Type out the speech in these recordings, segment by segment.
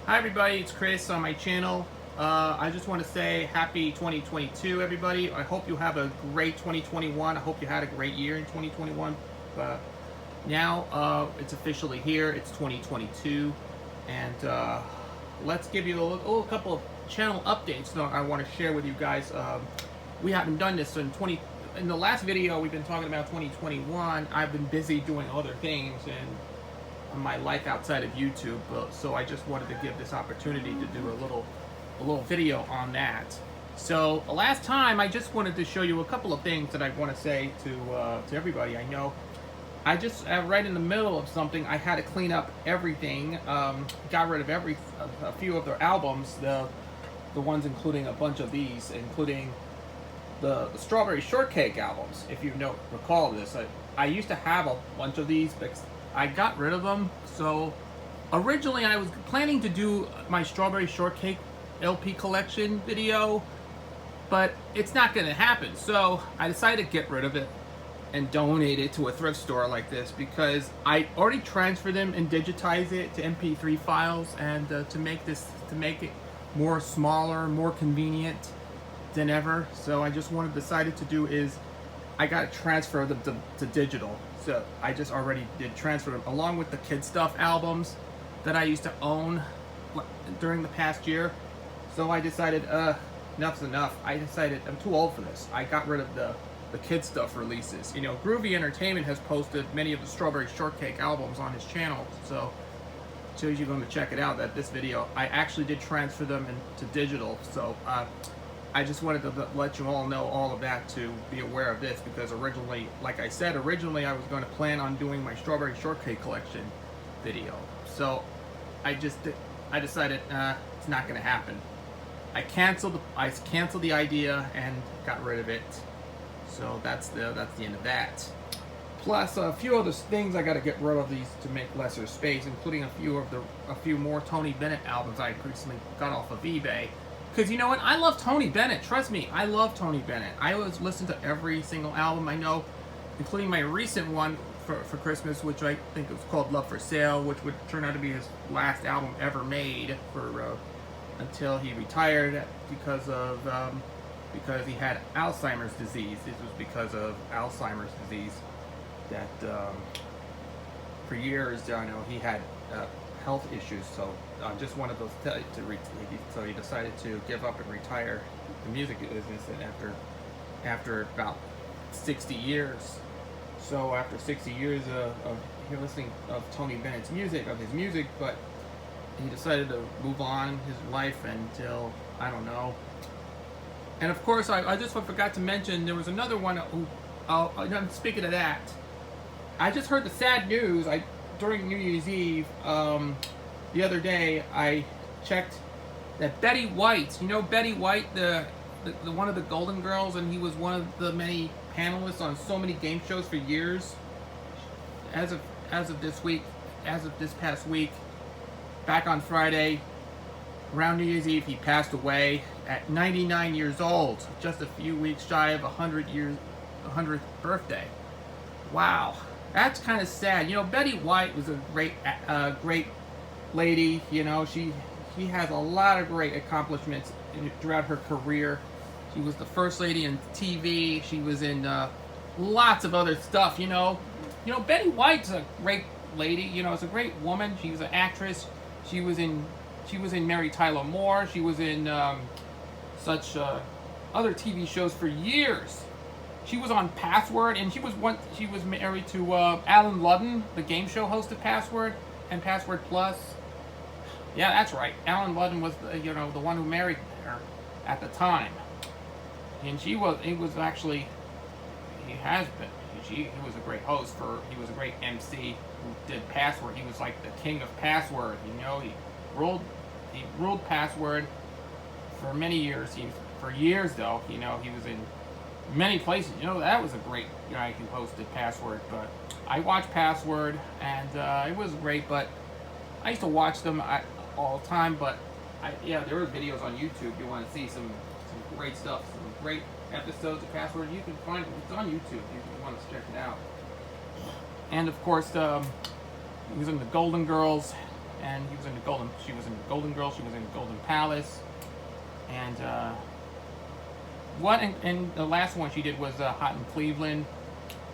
Hi everybody, it's Chris on my channel. I just want to say happy 2022 everybody. I hope you have a great 2021. I hope you had a great year in 2021. Now it's officially here. It's 2022 and let's give you a little couple of channel updates that I want to share with you guys. We haven't done this in the last video. We've been talking about 2021. I've been busy doing other things and my life outside of YouTube, so I just wanted to give this opportunity to do a little video on that. So last time I just wanted to show you a couple of things that I want to say to everybody. I know I just right in the middle of something. I had to clean up everything, got rid of a few of their albums, the ones including a bunch of these, including the Strawberry Shortcake albums. If you recall this, I used to have a bunch of these, but I got rid of them. So originally I was planning to do my Strawberry Shortcake LP collection video, but it's not going to happen. So I decided to get rid of it and donate it to a thrift store like this, because I already transferred them and digitized it to MP3 files, and to make it more smaller, more convenient than ever. So I just decided to do is I got to transfer them to digital. So I just already did transfer them along with the Kid Stuff albums that I used to own during the past year. So I decided enough's enough. I decided I'm too old for this. I got rid of the Kid Stuff releases. You know, Groovy Entertainment has posted many of the Strawberry Shortcake albums on his channel, so shows you going to check it out. That this video I actually did transfer them into digital. So I just wanted to let you all know all of that, to be aware of this, because originally, like I said, I was going to plan on doing my Strawberry Shortcake collection video. So I decided it's not going to happen. I canceled the idea and got rid of it. So that's the end of that. Plus a few other things I got to get rid of these to make lesser space, including a few more Tony Bennett albums I recently got off of eBay. Because you know what? I love Tony Bennett. Trust me, I love Tony Bennett. I always listen to every single album I know, including my recent one for Christmas, which I think was called Love for Sale, which would turn out to be his last album ever made until he retired because he had Alzheimer's disease. This was because of Alzheimer's disease that for years, he had health issues. So just one of those so he decided to give up and retire the music business, and after about 60 years. So after 60 years of listening of Tony Bennett's music, but he decided to move on his life until, I don't know. And of course, I just forgot to mention, there was another one who, speaking of that, I just heard the sad news. During New Year's Eve, the other day, I checked that Betty White, Betty White, the one of the Golden Girls, and he was one of the many panelists on so many game shows for years. As of this past week, back on Friday, around New Year's Eve, he passed away at 99 years old, just a few weeks shy of 100th birthday. Wow. That's kind of sad. Betty White was a great lady. She has a lot of great accomplishments throughout her career. She was the first lady in TV. She was in lots of other stuff. Betty White's a great lady. It's a great woman. She was an actress. She was in Mary Tyler Moore. She was in such other TV shows for years. She was on Password, and she was married to Alan Ludden, the game show host of Password and Password Plus. Yeah, that's right. Alan Ludden was the one who married her at the time, and he was a great host he was a great MC who did Password. He was like the king of Password. He ruled Password for many years. For years though, he was in many places. That was a great guy who hosted Password. But I watched Password, and it was great. But I used to watch them all the time. But there were videos on YouTube. You want to see some great stuff, some great episodes of Password. You can find it. It's on YouTube. If you want to check it out. And of course, he was in the Golden Girls, and he was in the Golden. She was in Golden Girls. She was in Golden Palace, and and the last one she did was Hot in Cleveland,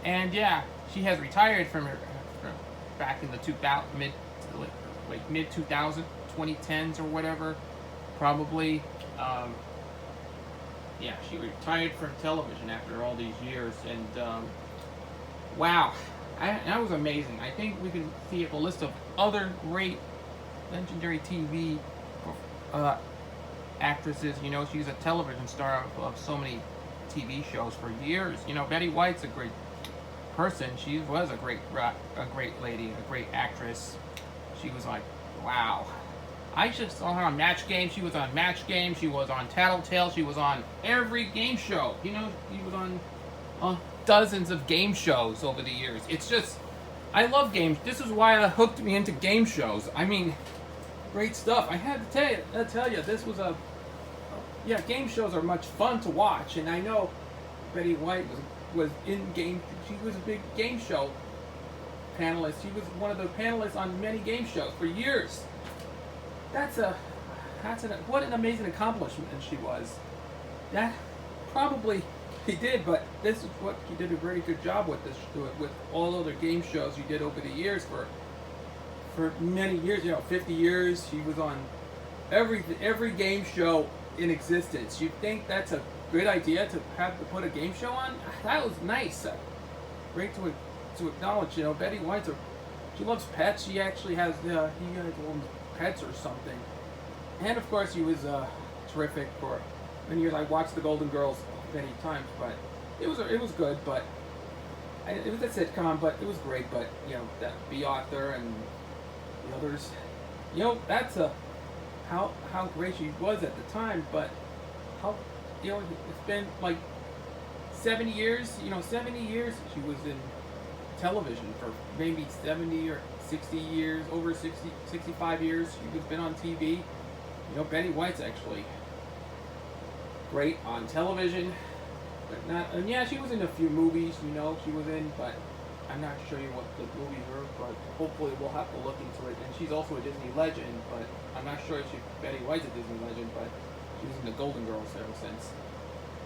and yeah, she has retired from back in the mid 2000 2010s or whatever, probably. Yeah, she retired from television after all these years, and wow, that was amazing. I think we can see a list of other great legendary TV actresses. You know, she's a television star of so many TV shows for years. You know, Betty White's a great person. She was a great lady, a great actress. She was like, wow. I just saw her on Match Game. She was on Match Game. She was on Tattletale. She was on every game show. You know, she was on dozens of game shows over the years. It's just, I love games. This is why it hooked me into game shows. I mean, great stuff. I had to tell you, this was yeah, game shows are much fun to watch. And I know Betty White was in game. She was a big game show panelist. She was one of the panelists on many game shows for years. What an amazing accomplishment she was. That probably he did, but this is what he did a very good job with with all other game shows he did over the years for many years. You know, 50 years. He was on every game show in existence. You think that's a good idea to put a game show on? That was nice. Great to acknowledge. You know, Betty White. She loves pets. She actually has pets or something. And of course he was terrific for many years. I watched the Golden Girls many times, but it was good, but it was a sitcom, but it was great. But you know, that B. Arthur and the others, you know, that's how great she was at the time. But how, you know, it's been like 70 years. You know, 70 years she was in television, for maybe 70 or 60 years, over 60, 65 years she's been on TV. You know, Betty White's actually great on television, but not, and yeah, she was in a few movies, you know, she was in, but I'm not sure what the movies were, but hopefully we'll have to look into it. And she's also a Disney legend, but I'm not sure if Betty White's a Disney legend, but she was in the Golden Girls ever since.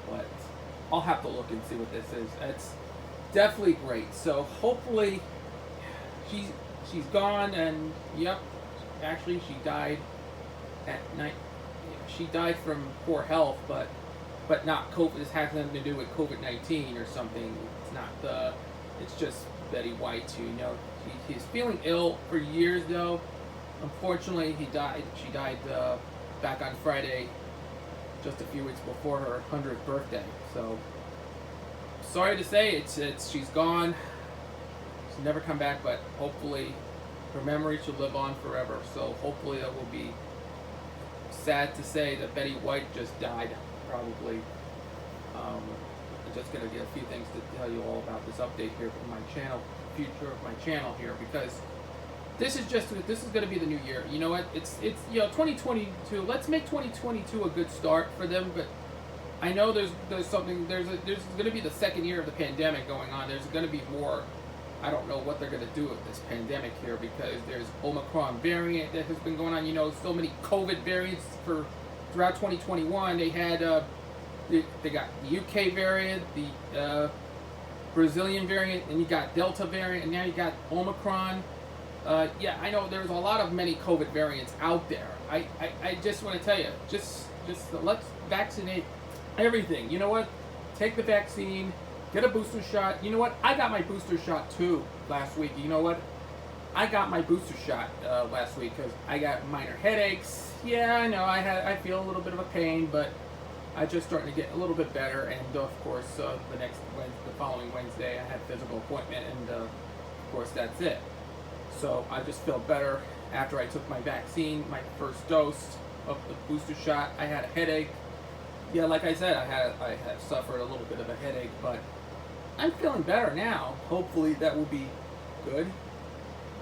But I'll have to look and see what this is. It's definitely great. So hopefully she's gone, and yep, actually she died at night. She died from poor health, but not COVID. This has nothing to do with COVID-19 or something. It's not it's just Betty White. You know, he's feeling ill for years though. Unfortunately, he died. She died back on Friday, just a few weeks before her 100th birthday. So sorry to say, she's gone. She'll never come back, but hopefully her memory should live on forever. So hopefully that will be sad to say that Betty White just died, probably. I'm just going to get a few things to tell you all about this update here from my channel, future of my channel here, because this is going to be the new year. You know what? It's 2022. Let's make 2022 a good start for them, but I know there's going to be the second year of the pandemic going on. There's going to be more. I don't know what they're going to do with this pandemic here, because there's Omicron variant that has been going on. You know, so many COVID variants throughout 2021. They had they got the UK variant, the Brazilian variant, and you got Delta variant, and now you got Omicron. Yeah, I know there's a lot of many COVID variants out there. I just want to tell you, just let's vaccinate everything. You know what? Take the vaccine. Get a booster shot. You know what? I got my booster shot too last week. You know what? I got my booster shot last week because I got minor headaches. Yeah, I know. I feel a little bit of a pain, but I just starting to get a little bit better. And of course, the following Wednesday, I had a physical appointment, and of course, that's it. So I just feel better after I took my vaccine, my first dose of the booster shot. I had a headache. Yeah, like I said, I had suffered a little bit of a headache, but I'm feeling better now. Hopefully that will be good.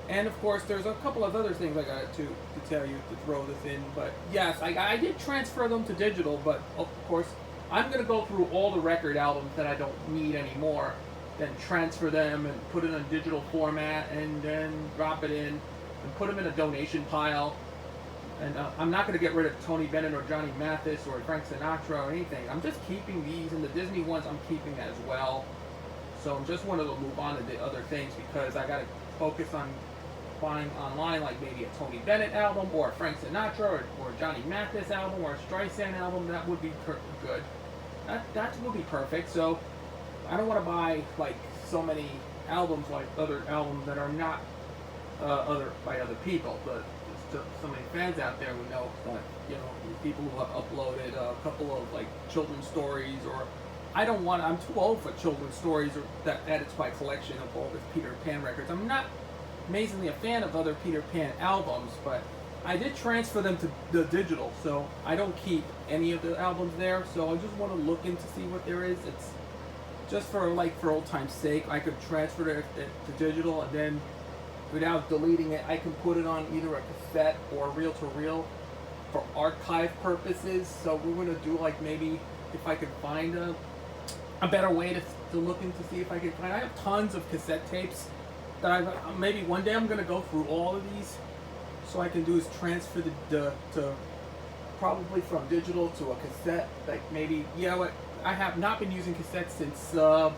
And of course, there's a couple of other things I got to tell you to throw this in. But yes, I did transfer them to digital, but of course, I'm going to go through all the record albums that I don't need anymore, then transfer them and put it in digital format, and then drop it in. and put them in a donation pile. And I'm not going to get rid of Tony Bennett or Johnny Mathis or Frank Sinatra or anything. I'm just keeping these, and the Disney ones I'm keeping as well. So I'm just wanted to move on to the other things because I got to focus on buying online, like maybe a Tony Bennett album or a Frank Sinatra or a Johnny Mathis album or a Streisand album. That would be good. That would be perfect. So I don't want to buy like so many albums like other albums that are not by other people, but there's so many fans out there who know that, you know, people who have uploaded a couple of like children's stories, or I don't want. I'm too old for children's stories or that it's my collection of all the Peter Pan records. I'm not amazingly a fan of other Peter Pan albums, but I did transfer them to the digital, so I don't keep any of the albums there. So I just want to look in to see what there is. It's just for old time's sake. I could transfer it to digital, and then without deleting it, I can put it on either a cassette or reel-to-reel for archive purposes. So we're gonna do like maybe if I could find a better way to look into see if I can find. I have tons of cassette tapes that maybe one day I'm gonna go through all of these. So I can do is transfer the probably from digital to a cassette. Like maybe, you know what? I have not been using cassettes since how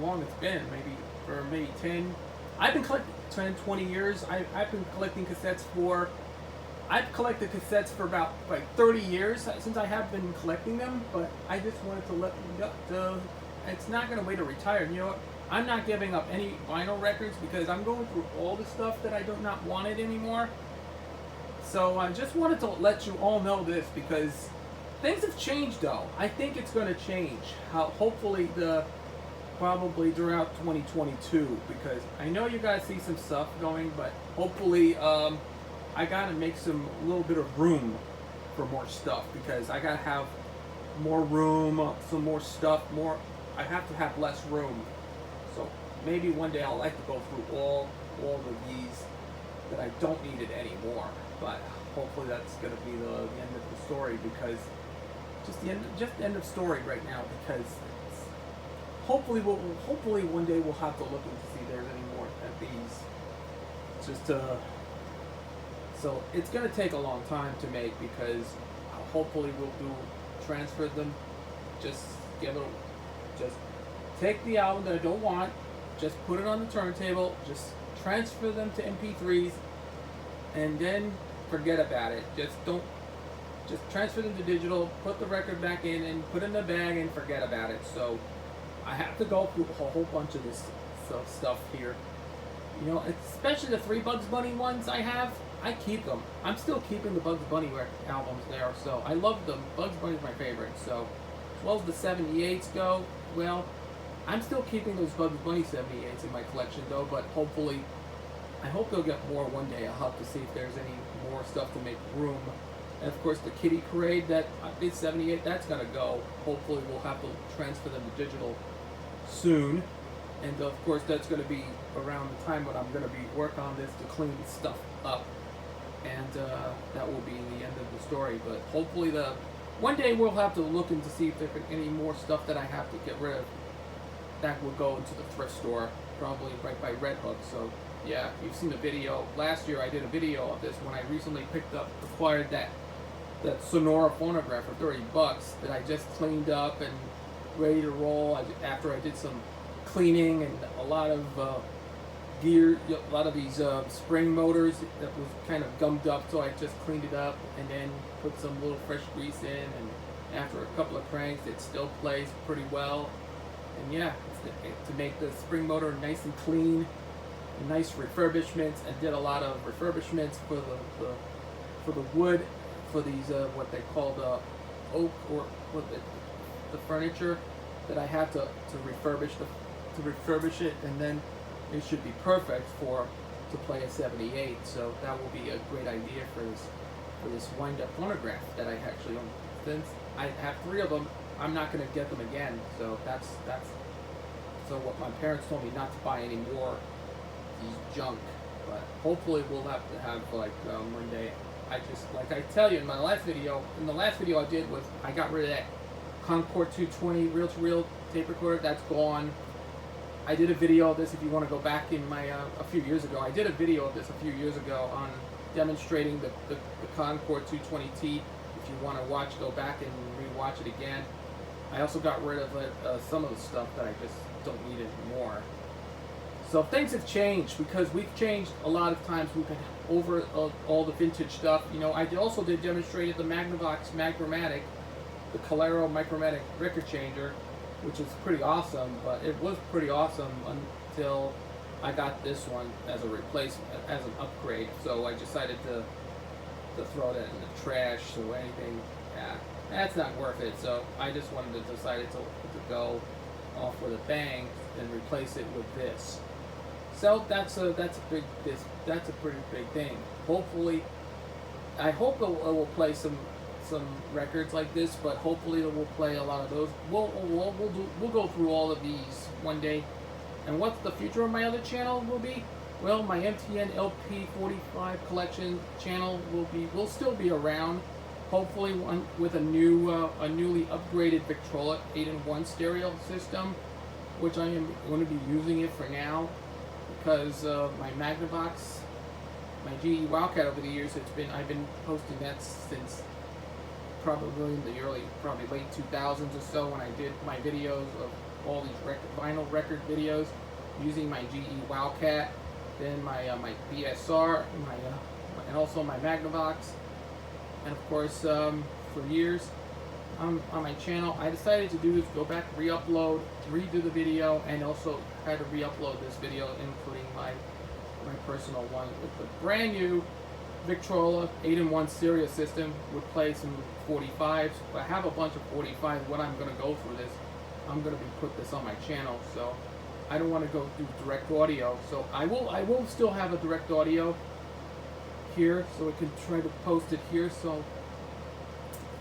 long it's been? Maybe 10. I've been collecting 10, 20 years. I've been collecting cassettes for. I've collected cassettes for about like 30 years since I have been collecting them. But I just wanted to let them go. It's not gonna wait to retire. You know what? I'm not giving up any vinyl records because I'm going through all the stuff that I do not want it anymore. So I just wanted to let you all know this because things have changed though. I think it's going to change. Hopefully probably throughout 2022 because I know you guys see some stuff going, but hopefully I got to make a little bit of room for more stuff because I got to have more room, some more stuff, I have to have less room. So maybe one day I'll like to go through all of these that I don't need it anymore. But hopefully that's going to be the end of the story because just the end of story right now because hopefully one day we'll have to look and see if there's any more of these. So it's going to take a long time to make because hopefully we'll transfer them. Just take the album that I don't want, just put it on the turntable, just transfer them to MP3s, and then forget about it. Just transfer them to digital, put the record back in, and put it in the bag and forget about it. So I have to go through a whole bunch of this stuff here. You know, especially the 3 Bugs Bunny ones I have, I keep them. I'm still keeping the Bugs Bunny albums there, so I love them. Bugs Bunny's my favorite. So as well as the 78s go, well, I'm still keeping those Bugs Bunny 78s in my collection though, but hopefully, I hope they'll get more one day. I'll have to see if there's any more stuff to make room. And of course the Kitty Parade, that is 78, that's gotta go. Hopefully we'll have to transfer them to digital soon. And of course that's gonna be around the time when I'm gonna be working on this to clean stuff up. And that will be the end of the story. But hopefully one day we'll have to look into see if there's any more stuff that I have to get rid of that will go into the thrift store, probably right by Red Hook. So yeah, you've seen the video. Last year I did a video of this when I recently acquired that Sonora phonograph for $30 that I just cleaned up and ready to roll after I did some cleaning and a lot of gear, a lot of these spring motors that was kind of gummed up, so I just cleaned it up and then put some little fresh grease in, and after a couple of cranks it still plays pretty well. And yeah, to make the spring motor nice and clean, nice refurbishments, and did a lot of refurbishments for the wood, for these what they call the oak or the furniture that I had to refurbish it, and then it should be perfect to play a 78. So that will be a great idea for this wind-up phonograph that I actually own. Since I have 3 of them, I'm not going to get them again. So that's so what my parents told me not to buy any more these junk. But hopefully we'll have to have like one day. I tell you in the last video I did was I got rid of that Concord 220 reel-to-reel tape recorder. That's gone. I did a video of this. If you want to go back in my a few years ago, I did a video of this a few years ago on demonstrating the Concorde 220T. If you want to go back and rewatch it again. I also got rid of some of the stuff that I just don't need anymore. So things have changed because we've changed a lot of times. We've been over all the vintage stuff. You know, I also did demonstrate the Magnavox Micromatic, the Calero Micromatic record changer, which is pretty awesome. But it was pretty awesome until I got this one as a replacement, as an upgrade. So I decided to throw that in the trash. So anything, yeah, that's not worth it. So I just wanted to decide to go off with a bang and replace it with this. So that's a pretty big thing. Hopefully, I hope it will play some records like this, but hopefully it will play a lot of those. We'll go through all of these one day. And what the future of my other channel will be? Well, my MTN LP45 collection channel will still be around. Hopefully, one with a newly upgraded Victrola 8-in-1 stereo system, which I am going to be using it for now. Because my Magnavox, my GE Wildcat over the years, I've been posting that since probably in the probably late 2000s or so, when I did my videos of all these vinyl record videos using my GE Wildcat, then my BSR, and also my Magnavox, and of course for years on my channel, I decided to do is go back, re-upload, redo the video, and also had to re-upload this video, including my personal one with the brand new Victrola 8-in-1 stereo system. Would play some 45s. I have a bunch of 45s. When I'm going to go through this, I'm going to put this on my channel. So I don't want to go do direct audio. So I will still have a direct audio here, so we can try to post it here. So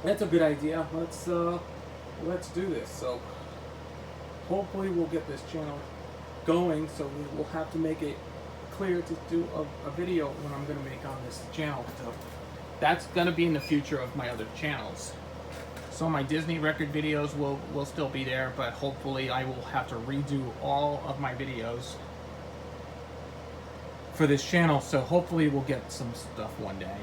that's a good idea. Let's do this. So hopefully we'll get this channel going. So we will have to make it clear to do a video when I'm going to make on this channel. So that's going to be in the future of my other channels. So my Disney record videos will still be there, but hopefully I will have to redo all of my videos for this channel. So hopefully we'll get some stuff one day.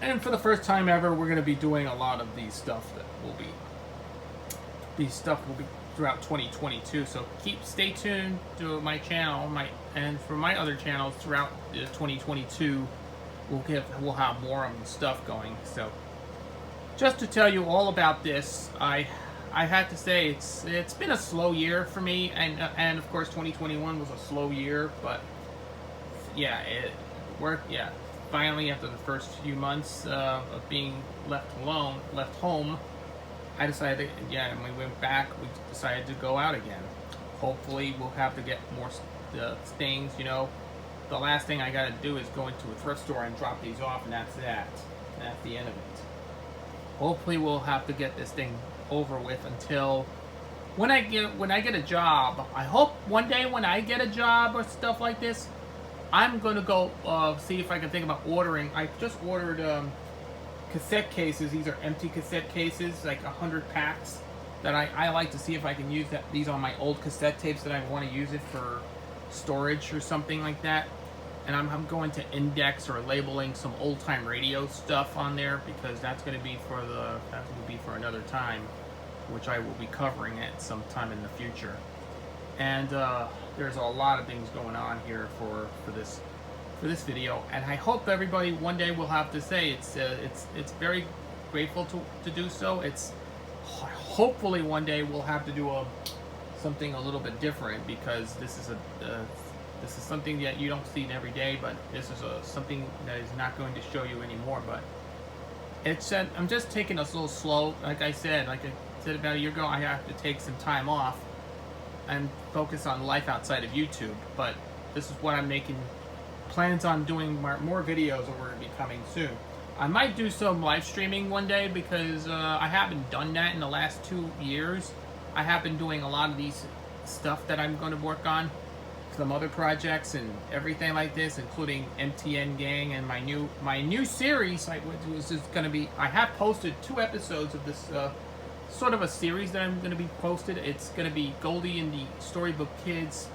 And for the first time ever, we're going to be doing a lot of these stuff that will be throughout 2022. So stay tuned to my channel, and for my other channels throughout 2022, we'll have more of the stuff going. So just to tell you all about this, I had to say it's been a slow year for me, and of course 2021 was a slow year, but yeah, it worked. Yeah. Finally, after the first few months of being left home, I decided, when we went back, we decided to go out again. Hopefully, we'll have to get more things, you know. The last thing I got to do is go into a thrift store and drop these off, and that's that. That's the end of it. Hopefully, we'll have to get this thing over with until when I get a job. I hope one day when I get a job or stuff like this, I'm going to go see if I can think about ordering. I just ordered cassette cases. These are empty cassette cases, like 100 packs, that I like to see if I can use these on my old cassette tapes that I want to use it for storage or something like that. And I'm going to index or labeling some old-time radio stuff on there, because that's going to be for another time, which I will be covering at some time in the future. And there's a lot of things going on here for this video, and I hope everybody one day will have to say it's very grateful to do so. It's hopefully one day we'll have to do something a little bit different, because this is something that you don't see every day, but this is something that is not going to show you anymore. But I'm just taking us a little slow. Like I said about a year ago, I have to take some time off and focus on life outside of YouTube. But this is what I'm making plans on doing. More videos are going to be coming soon. I might do some live streaming one day, because I haven't done that in the last 2 years. I have been doing a lot of these stuff that I'm going to work on, some other projects and everything like this, including MTN Gang and my new series. Which is going to be, I have posted 2 episodes of this sort of a series that I'm going to be posted. It's going to be Goldie and the Storybook Kids,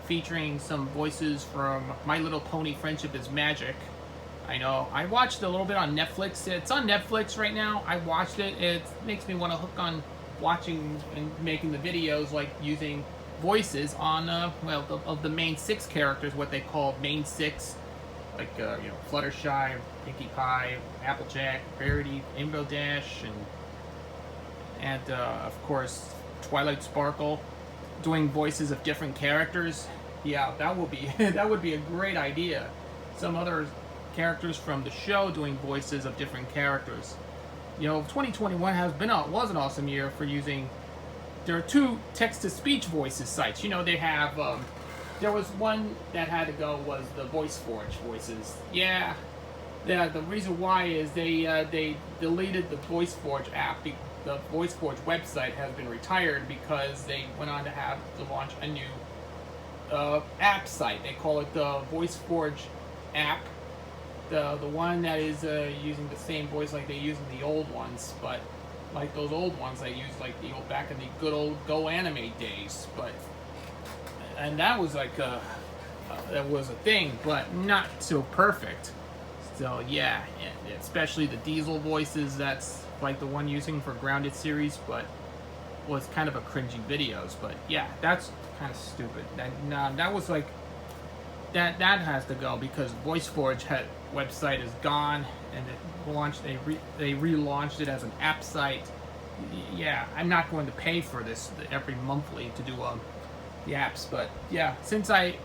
featuring some voices from My Little Pony: Friendship is Magic. I know. I watched a little bit on Netflix. It's on Netflix right now. I watched it. It makes me want to hook on watching and making the videos, like using voices on, of the main 6 characters, what they call main 6, like, Fluttershy, Pinkie Pie, Applejack, Rarity, Rainbow Dash, and of course, Twilight Sparkle, doing voices of different characters. Yeah, that would be that would be a great idea. Some other characters from the show doing voices of different characters. 2021 was an awesome year for using. There are 2 text-to-speech voices sites. They have. There was one that had to go was the VoiceForge voices. Yeah, the reason why is they deleted the VoiceForge app. The VoiceForge website has been retired because they went on to launch a new app site. They call it the VoiceForge app. The one that is using the same voice like they used in the old ones, but like those old ones they used like the old back in the good old Go Anime days. And that was like that was a thing, but not so perfect. So yeah, especially the Diesel voices. That's like the one using for Grounded series, but was kind of a cringy videos. But yeah, that's kind of stupid. That was like that has to go because VoiceForge website is gone, and they relaunched it as an app site. Yeah, I'm not going to pay for this every monthly to do the apps, but yeah, since the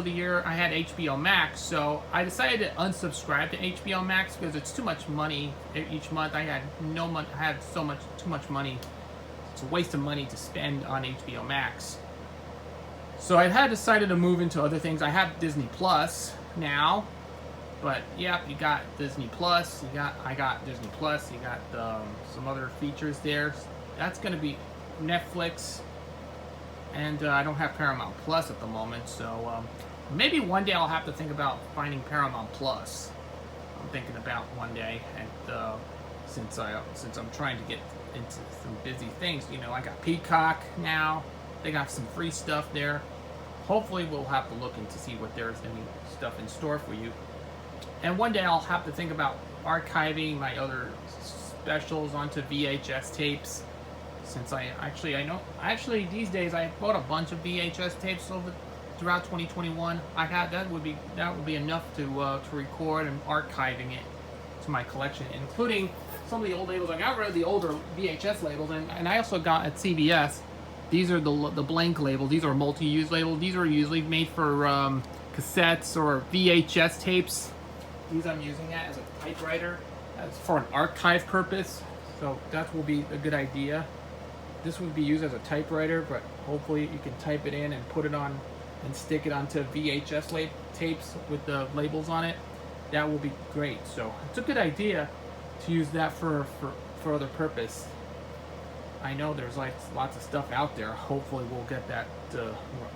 year I had HBO Max, so I decided to unsubscribe to HBO Max because it's too much money each month. I had no money. I had too much money. It's a waste of money to spend on HBO Max. So I had decided to move into other things. I have Disney Plus now, but yeah, you got Disney Plus. I got Disney Plus. You got some other features there. That's gonna be Netflix, and I don't have Paramount Plus at the moment. So maybe one day I'll have to think about finding Paramount Plus. I'm thinking about one day, and since I'm trying to get into some busy things, I got Peacock now. They got some free stuff there. Hopefully we'll have to look into see what there's any stuff in store for you. And one day I'll have to think about archiving my other specials onto VHS tapes. Since I know these days I bought a bunch of VHS tapes throughout 2021. That would be enough to record and archiving it to my collection, including some of the old labels. I got rid of the older VHS labels, and I also got at CVS. These are the blank labels. These are multi-use labels. These are usually made for cassettes or VHS tapes. These I'm using as a typewriter, as for an archive purpose. So that will be a good idea. This would be used as a typewriter, but hopefully you can type it in and put it on and stick it onto VHS tapes with the labels on it. That will be great. So it's a good idea to use that for other purpose. I know there's like lots of stuff out there. Hopefully we'll get that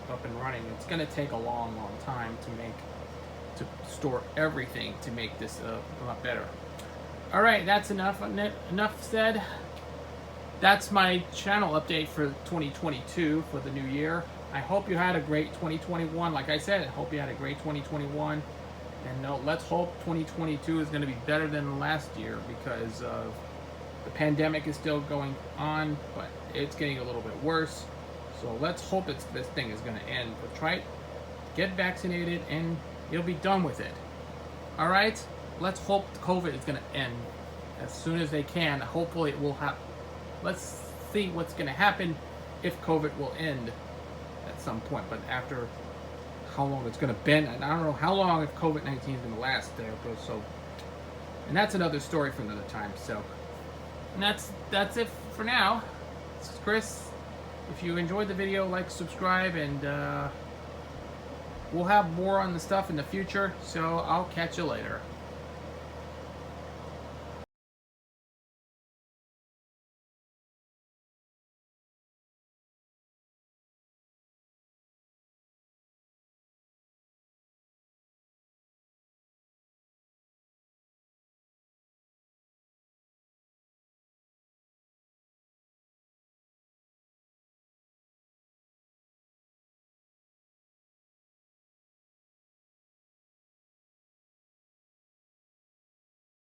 up and running. It's going to take a long time to store everything to make this a lot better. All right, that's enough said. That's my channel update for 2022 for the new year. I hope you had a great 2021. Like I said, I hope you had a great 2021. And let's hope 2022 is going to be better than last year, because the pandemic is still going on, but it's getting a little bit worse. So let's hope this thing is going to end. But try it, get vaccinated, and you'll be done with it. All right? Let's hope COVID is going to end as soon as they can. Hopefully it will happen. Let's see what's going to happen if COVID will end at some point. But after how long it's going to bend, and I don't know how long if COVID-19 is going to last there. So, and that's another story for another time. So, and that's it for now. This is Chris. If you enjoyed the video, like, subscribe, and we'll have more on the stuff in the future. So I'll catch you later.